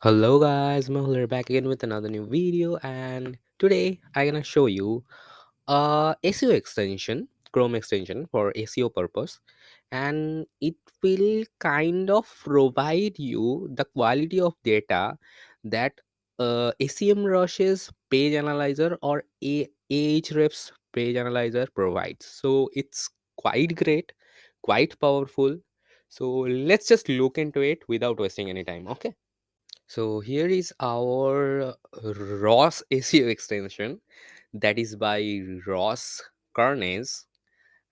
Hello guys, Mehul back again with another new video, and today I'm gonna show you SEO extension, Chrome extension for SEO purpose, and it will kind of provide you the quality of data that SEMrush's page analyzer or Ahrefs page analyzer provides. So it's quite great, quite powerful. So let's just look into it without wasting any time. Okay. So here is our Ross SEO extension that is by Ross Carnes,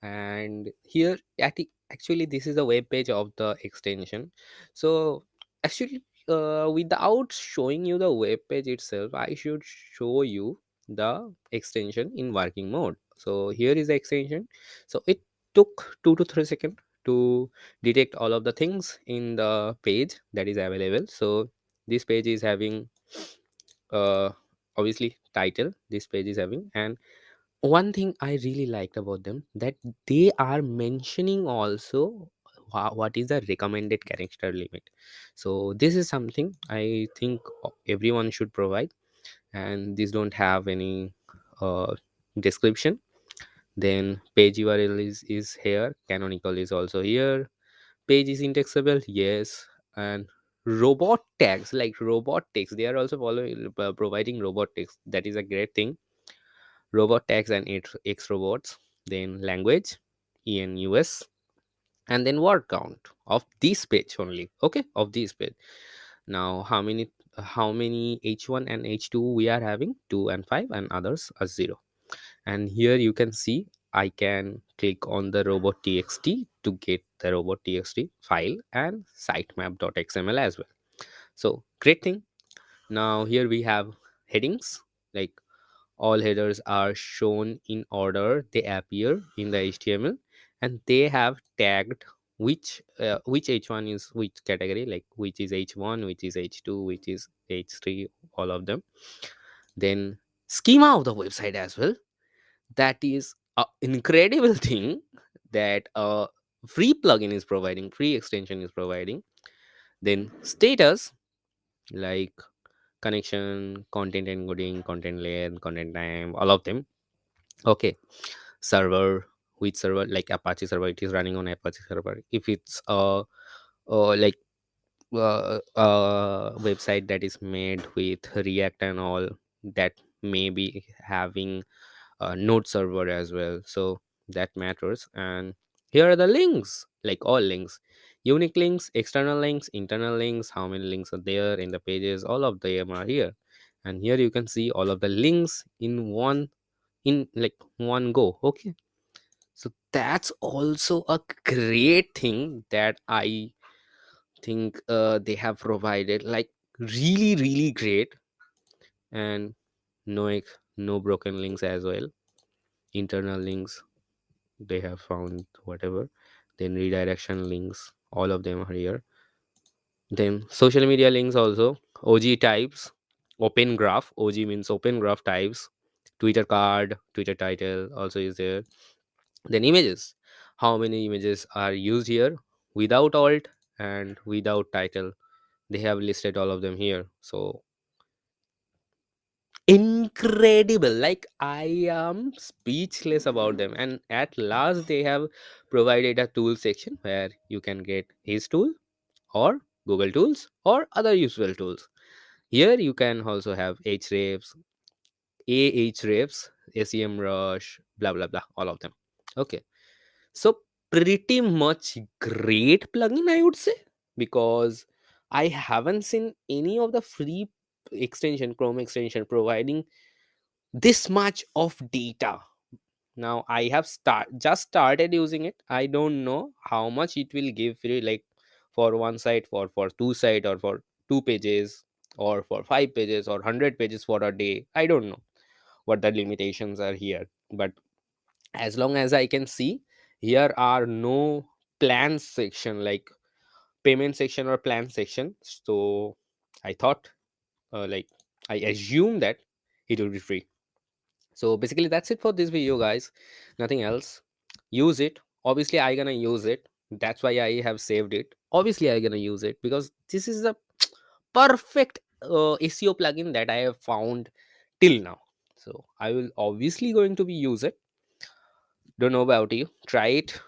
and here actually this is the web page of the extension. So actually, without showing you the web page itself, I should show you the extension in working mode. So here is the extension. So it took 2 to 3 seconds to detect all of the things in the page that is available. So this page is having uh obviously title, this page is having, and one thing I really liked about them that they are mentioning also what is the recommended character limit. So this is something I think everyone should provide, and these don't have any uh, description. Then page URL is here, canonical is also here, page is indexable, yes, and robot tags, like robot tags, they are also following providing robot tags. That is a great thing. Robot tags and X robots, then language, ENUS, and then word count of this page only. Okay, of this page. Now, how many H1 and H2 we are having? 2 and 5, and others are 0. And here you can see I can click on the robot.txt to get the robot.txt file and sitemap.xml as well. So great thing. Now here we have headings, like all headers are shown in order they appear in the HTML, and they have tagged which H1 is which category, like which is H1, which is H2, which is H3, all of them. Then schema of the website as well. That is an incredible thing that a free plugin is providing, free extension is providing. Then status, like connection, content encoding, content length, content time, all of them. Okay. Server, which server, like Apache server, it is running on Apache server. If it's like website that is made with React and all, that may be having a node server as well, so that matters. And here are the links, like all links, unique links, external links, internal links, how many links are there in the pages, all of them are here. And here you can see all of the links in one, in like one go. Okay. So that's also a great thing that I think they have provided, like really great. And no broken links as well. Internal links, they have found whatever. Then redirection links, all of them are here. Then social media links also, OG types, open graph, OG means open graph types, Twitter card, Twitter title also is there. Then images, how many images are used here, without alt and without title, they have listed all of them here. So incredible, like I am speechless about them. And at last they have provided a tool section where you can get his tool or Google tools or other useful tools. Here you can also have Hrefs, Ahrefs, SEMrush, blah blah blah, all of them. Okay. So pretty much great plugin, I would say, because I haven't seen any of the free extension, Chrome extension, providing this much of data. Now I have just started using it. I don't know how much it will give free, like for one site, for two site, or for 2 pages, or for 5 pages, or 100 pages for a day. I don't know what the limitations are here, but as long as I can see, here are no plan section, like payment section or plan section. So I thought, like I assume that it will be free. So basically that's it for this video, guys. Nothing else. Use it. Obviously I gonna use it. That's why I have saved it. Obviously I gonna use it because this is the perfect SEO plugin that I have found till now. So I will obviously going to be use it. Don't know about you. Try it,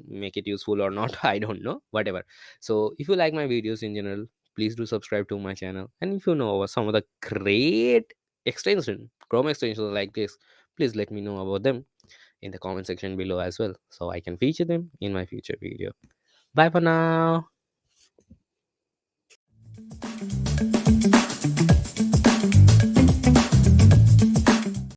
make it useful or not. I don't know, whatever. So if you like my videos in general, please do subscribe to my channel. And if you know about some of the great extension Chrome extensions like this, please let me know about them in the comment section below as well, so I can feature them in my future video. Bye for now.